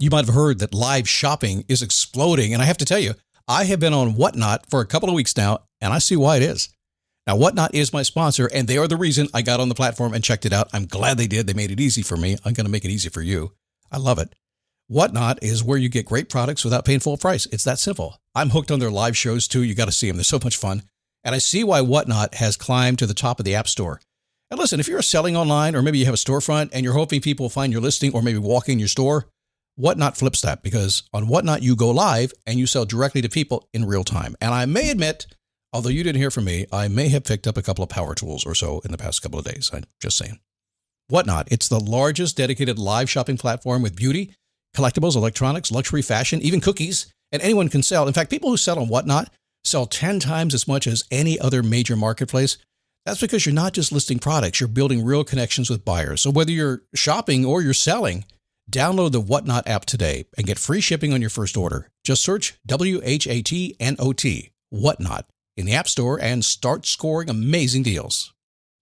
You might have heard that live shopping is exploding. And I have to tell you, I have been on Whatnot for a couple of weeks now, and I see why it is. Now, Whatnot is my sponsor, and they are the reason I got on the platform and checked it out. I'm glad they did. They made it easy for me. I'm going to make it easy for you. I love it. Whatnot is where you get great products without paying full price. It's that simple. I'm hooked on their live shows, too. You got to see them. They're so much fun. And I see why Whatnot has climbed to the top of the App Store. And listen, if you're selling online, or maybe you have a storefront and you're hoping people will find your listing or maybe walk in your store, Whatnot flips that, because on Whatnot, you go live and you sell directly to people in real time. And I may admit, although you didn't hear from me, I may have picked up a couple of power tools or so in the past couple of days. I'm just saying. Whatnot, it's the largest dedicated live shopping platform with beauty, collectibles, electronics, luxury, fashion, even cookies, and anyone can sell. In fact, people who sell on Whatnot sell 10 times as much as any other major marketplace. That's because you're not just listing products, you're building real connections with buyers. So whether you're shopping or you're selling, download the Whatnot app today and get free shipping on your first order. Just search WHATNOT, Whatnot, in the App Store and start scoring amazing deals.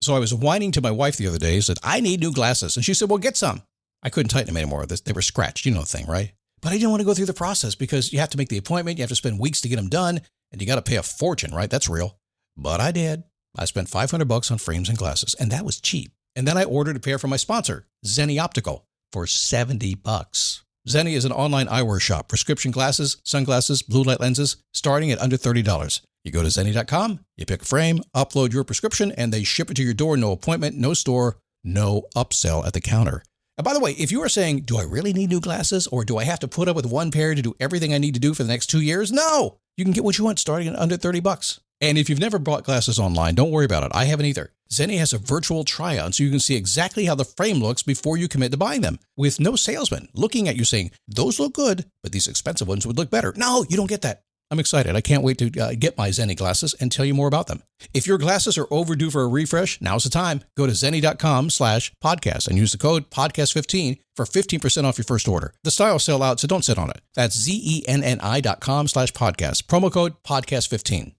So I was whining to my wife the other day, said, I need new glasses. And she said, well, get some. I couldn't tighten them anymore. They were scratched. You know the thing, right? But I didn't want to go through the process because you have to make the appointment. You have to spend weeks to get them done. And you got to pay a fortune, right? That's real. But I did. I spent $500 on frames and glasses, and that was cheap. And then I ordered a pair from my sponsor, Zenni Optical, for $70. Zenni is an online eyewear shop, prescription glasses, sunglasses, blue light lenses, starting at under $30. You go to Zenni.com, you pick a frame, upload your prescription, and they ship it to your door. No appointment, no store, no upsell at the counter. And by the way, if you are saying, do I really need new glasses, or do I have to put up with one pair to do everything I need to do for the next 2 years? No, you can get what you want starting at under $30. And if you've never bought glasses online, don't worry about it. I haven't either. Zenni has a virtual try-on so you can see exactly how the frame looks before you commit to buying them, with no salesman looking at you saying, those look good, but these expensive ones would look better. No, you don't get that. I'm excited. I can't wait to get my Zenni glasses and tell you more about them. If your glasses are overdue for a refresh, now's the time. Go to Zenni.com/podcast and use the code podcast15 for 15% off your first order. The styles sell out, so don't sit on it. That's Zenni.com/podcast. Promo code podcast15.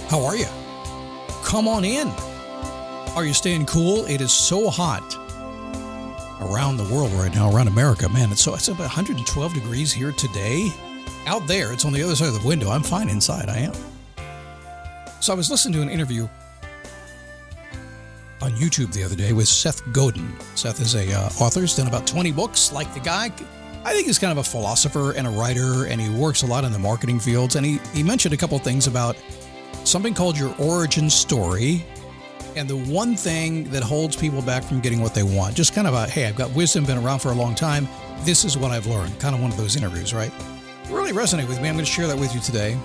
How are you? Come on in. Are you staying cool? It is so hot around the world right now, around America. Man, it's about 112 degrees here today. Out there, it's on the other side of the window. I'm fine inside. I am. So I was listening to an interview on YouTube the other day with Seth Godin. Seth is a author. He's done about 20 books. Like the guy, I think he's kind of a philosopher and a writer, and he works a lot in the marketing fields. And he mentioned a couple of things about something called your origin story, and the one thing that holds people back from getting what they want. Just kind of a, hey, I've got wisdom, been around for a long time. This is what I've learned. Kind of one of those interviews, right? It really resonated with me. I'm going to share that with you today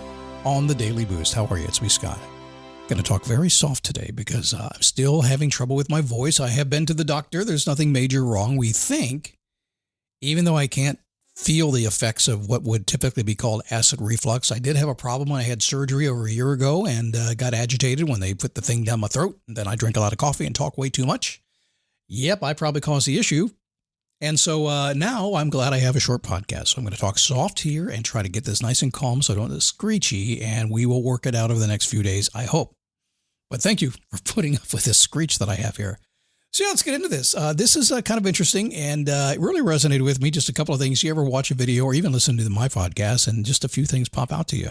on the Daily Boost. How are you? It's me, Scott. I'm going to talk very soft today because I'm still having trouble with my voice. I have been to the doctor. There's nothing major wrong, we think, even though I can't feel the effects of what would typically be called acid reflux. I did have a problem when I had surgery over a year ago and got agitated when they put the thing down my throat. And then I drank a lot of coffee and talk way too much. Yep, I probably caused the issue. And so now I'm glad I have a short podcast. So I'm going to talk soft here and try to get this nice and calm so I don't get screechy, and we will work it out over the next few days, I hope. But thank you for putting up with this screech that I have here. So yeah, let's get into this. This is kind of interesting, and it really resonated with me. Just a couple of things. You ever watch a video or even listen to my podcast, and just a few things pop out to you.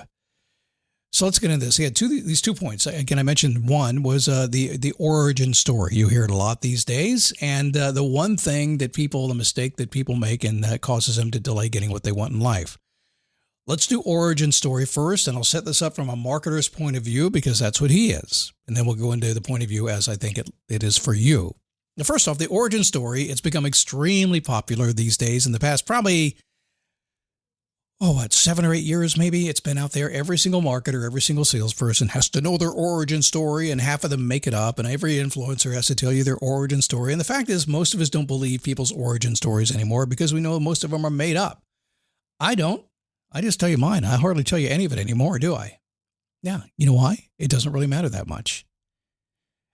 So let's get into this. He had these 2 points. Again, I mentioned one was the origin story. You hear it a lot these days, and the one thing that the mistake that people make, and that causes them to delay getting what they want in life. Let's do origin story first, and I'll set this up from a marketer's point of view because that's what he is. And then we'll go into the point of view as I think it is for you. Now, first off, the origin story, it's become extremely popular these days. In the past, probably, 7 or 8 years maybe, it's been out there. Every single marketer, every single salesperson has to know their origin story, and half of them make it up, and every influencer has to tell you their origin story. And the fact is, most of us don't believe people's origin stories anymore because we know most of them are made up. I don't. I just tell you mine. I hardly tell you any of it anymore, do I? Yeah. You know why? It doesn't really matter that much.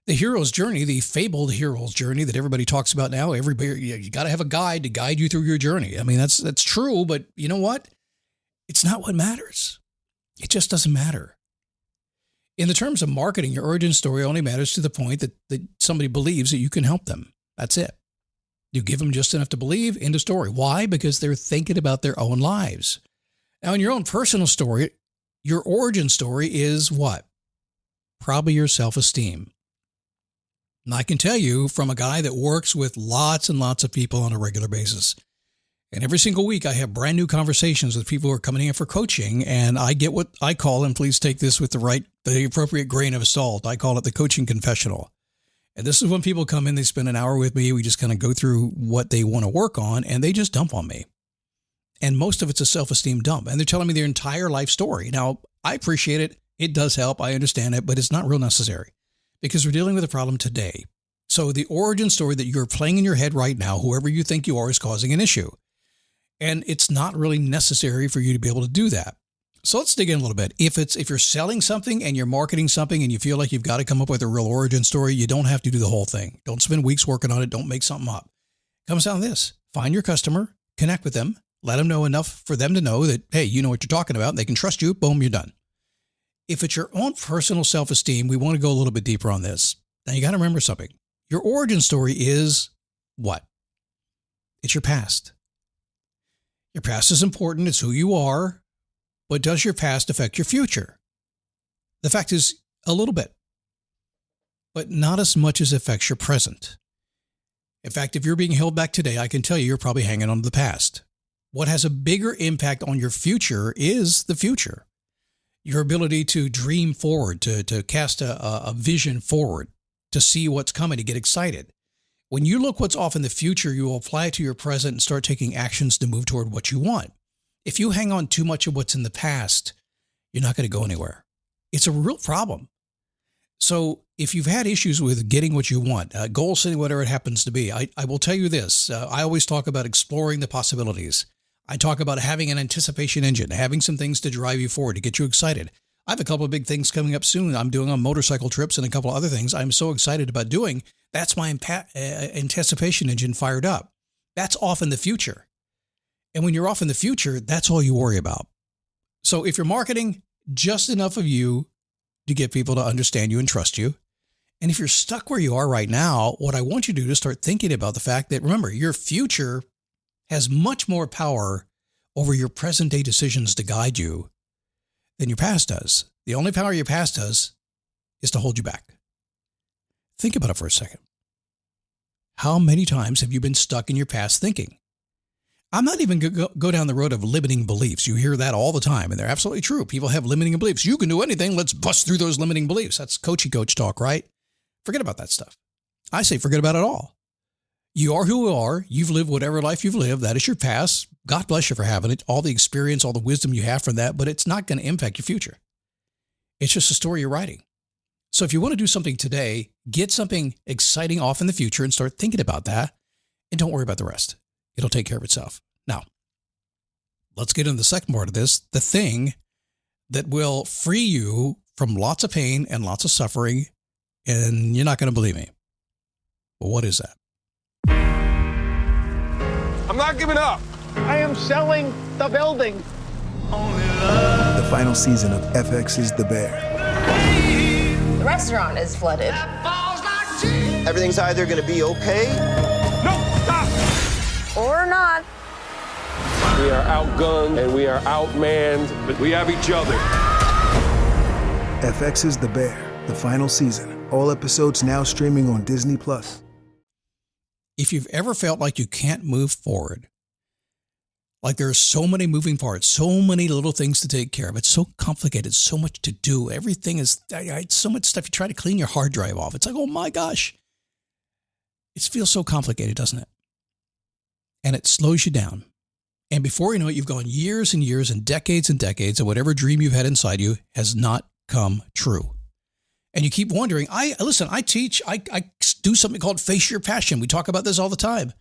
The hero's journey, the fabled hero's journey that everybody talks about now. Everybody, you got to have a guide to guide you through your journey. I mean, that's true, but you know what? It's not what matters. It just doesn't matter. In the terms of marketing, your origin story only matters to the point that somebody believes that you can help them. That's it. You give them just enough to believe in the story. Why? Because they're thinking about their own lives. Now, in your own personal story, your origin story is what? Probably your self-esteem. And I can tell you from a guy that works with lots and lots of people on a regular basis. And every single week I have brand new conversations with people who are coming in for coaching, and I get what I call, and please take this with the appropriate grain of salt, I call it the coaching confessional. And this is when people come in, they spend an hour with me, we just kind of go through what they want to work on, and they just dump on me. And most of it's a self-esteem dump, and they're telling me their entire life story. Now, I appreciate it. It does help. I understand it, but it's not real necessary because we're dealing with a problem today. So the origin story that you're playing in your head right now, whoever you think you are, is causing an issue. And it's not really necessary for you to be able to do that. So let's dig in a little bit. If you're selling something and you're marketing something and you feel like you've got to come up with a real origin story, you don't have to do the whole thing. Don't spend weeks working on it. Don't make something up. It comes down to this. Find your customer, connect with them, let them know enough for them to know that, hey, you know what you're talking about. They can trust you. Boom, you're done. If it's your own personal self-esteem, we want to go a little bit deeper on this. Now you got to remember something. Your origin story is what? It's your past. Your past is important. It's who you are. But does your past affect your future? The fact is, a little bit. But not as much as it affects your present. In fact, if you're being held back today, I can tell you you're probably hanging on to the past. What has a bigger impact on your future is the future. Your ability to dream forward, to cast a vision forward, to see what's coming, to get excited. When you look what's off in the future, you will apply it to your present and start taking actions to move toward what you want. If you hang on too much of what's in the past, you're not going to go anywhere. It's a real problem. So if you've had issues with getting what you want, goal setting, whatever it happens to be, I will tell you this. I always talk about exploring the possibilities. I talk about having an anticipation engine, having some things to drive you forward, to get you excited. I have a couple of big things coming up soon. I'm doing on motorcycle trips and a couple of other things I'm so excited about doing. That's my anticipation engine fired up. That's off in the future. And when you're off in the future, that's all you worry about. So if you're marketing, just enough of you to get people to understand you and trust you. And if you're stuck where you are right now, what I want you to do is start thinking about the fact that, remember, your future has much more power over your present day decisions to guide you than your past does. The only power your past does is to hold you back. Think about it for a second. How many times have you been stuck in your past thinking? I'm not even going to go down the road of limiting beliefs. You hear that all the time, and they're absolutely true. People have limiting beliefs. You can do anything. Let's bust through those limiting beliefs. That's coachy coach talk, right? Forget about that stuff. I say forget about it all. You are who you are. You've lived whatever life you've lived. That is your past. God bless you for having it. All the experience, all the wisdom you have from that, but it's not going to impact your future. It's just a story you're writing. So if you want to do something today, get something exciting off in the future and start thinking about that, and don't worry about the rest. It'll take care of itself. Now, let's get into the second part of this, the thing that will free you from lots of pain and lots of suffering, and you're not going to believe me. But what is that? I'm not giving up. I am selling the building. The final season of FX's The Bear. The restaurant is flooded. Everything's either going to be okay. No, stop. Or not. We are outgunned and we are outmanned, but we have each other. FX's The Bear, the final season. All episodes now streaming on Disney+. If you've ever felt like you can't move forward, like there are so many moving parts, so many little things to take care of, it's so complicated, so much to do, everything is, so much stuff, you try to clean your hard drive off. It's like, oh my gosh. It feels so complicated, doesn't it? And it slows you down. And before you know it, you've gone years and years and decades, and whatever dream you've had inside you has not come true. And you keep wondering, I teach, I do something called Face Your Passion. We talk about this all the time.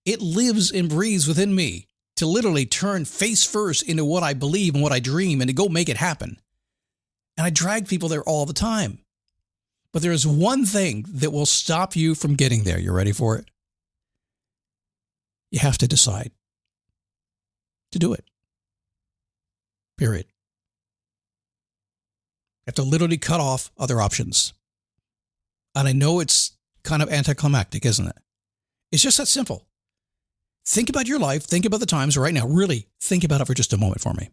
It lives and breathes within me to literally turn face first into what I believe and what I dream and to go make it happen. And I drag people there all the time. But there is one thing that will stop you from getting there. You ready for it? You have to decide to do it. Period. You have to literally cut off other options. And I know it's kind of anticlimactic, isn't it? It's just that simple. Think about your life. Think about the times right now. Really think about it for just a moment for me.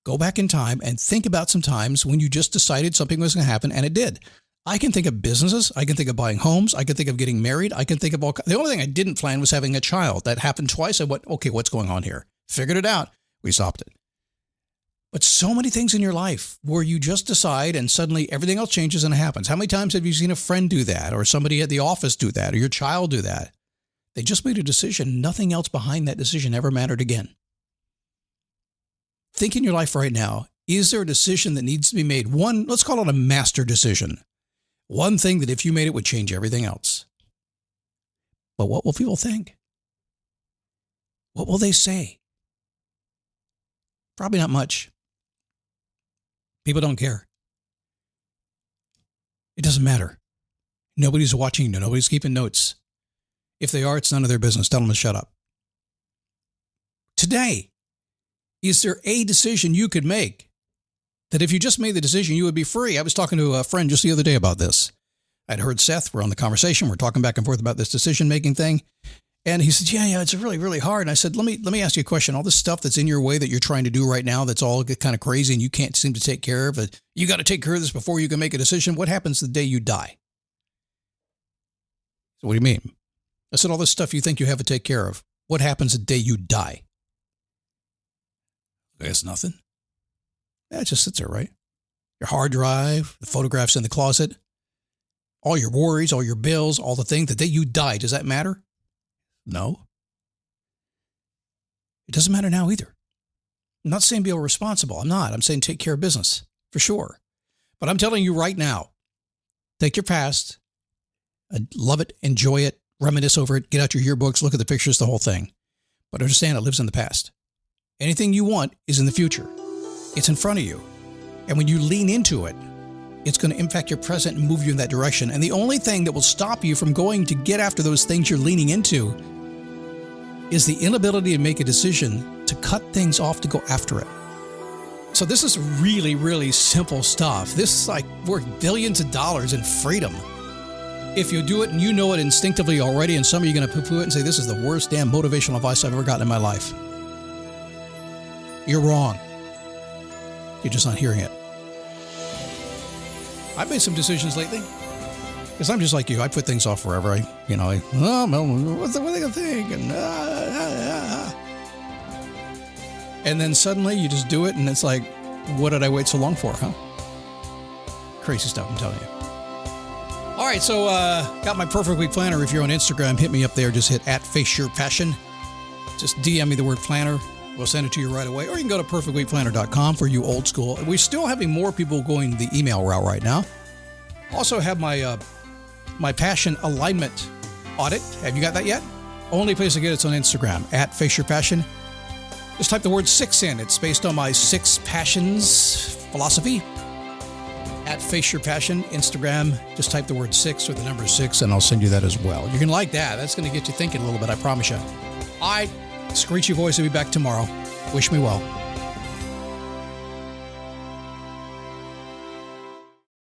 Go back in time and think about some times when you just decided something was going to happen and it did. I can think of businesses. I can think of buying homes. I can think of getting married. I can think of the only thing I didn't plan was having a child. That happened twice. I went, okay, what's going on here? Figured it out. We stopped it. But so many things in your life where you just decide and suddenly everything else changes and it happens. How many times have you seen a friend do that, or somebody at the office do that, or your child do that? They just made a decision. Nothing else behind that decision ever mattered again. Think in your life right now, is there a decision that needs to be made? One, let's call it a master decision. One thing that if you made it would change everything else. But what will people think? What will they say? Probably not much. People don't care. It doesn't matter. Nobody's watching you. Nobody's keeping notes. If they are, it's none of their business. Tell them to shut up. Today, is there a decision you could make that if you just made the decision, you would be free? I was talking to a friend just the other day about this. I'd heard Seth. We're on the conversation. We're talking back and forth about this decision-making thing. And he said, yeah, it's really, really hard. And I said, let me ask you a question. All this stuff that's in your way that you're trying to do right now, that's all kind of crazy and you can't seem to take care of it. You got to take care of this before you can make a decision. What happens the day you die? So what do you mean? I said, all this stuff you think you have to take care of. What happens the day you die? There's nothing. Yeah, it just sits there, right? Your hard drive, the photographs in the closet, all your worries, all your bills, all the things. The day you die, does that matter? No. It doesn't matter now either. I'm not saying be irresponsible. I'm not. I'm saying take care of business, for sure. But I'm telling you right now, take your past, love it, enjoy it, reminisce over it, get out your yearbooks, look at the pictures, the whole thing. But understand it lives in the past. Anything you want is in the future. It's in front of you. And when you lean into it, it's going to impact your present and move you in that direction. And the only thing that will stop you from going to get after those things you're leaning into is the inability to make a decision to cut things off to go after it. So this is really, really simple stuff. This is like worth billions of dollars in freedom. If you do it and you know it instinctively already, and some of you are going to poo-poo it and say, this is the worst damn motivational advice I've ever gotten in my life. You're wrong. You're just not hearing it. I've made some decisions lately because I'm just like you. I put things off forever. What's they going to think? And then suddenly you just do it and it's like, what did I wait so long for, huh? Crazy stuff, I'm telling you. All right, so got my Perfect Week Planner. If you're on Instagram, hit me up there. Just hit @FaceYourPassion. Just DM me the word planner. We'll send it to you right away. Or you can go to perfectweekplanner.com for you old school. We're still having more people going the email route right now. Also have my passion alignment audit. Have you got that yet? Only place to get it's on Instagram, @FaceYourPassion. Just type the word 6 in. It's based on my 6 passions philosophy. @FaceYourPassion, Instagram. Just type the word 6 or the number 6 and I'll send you that as well. You're going to like that. That's going to get you thinking a little bit, I promise you. All right. Screechy voice will be back tomorrow. Wish me well.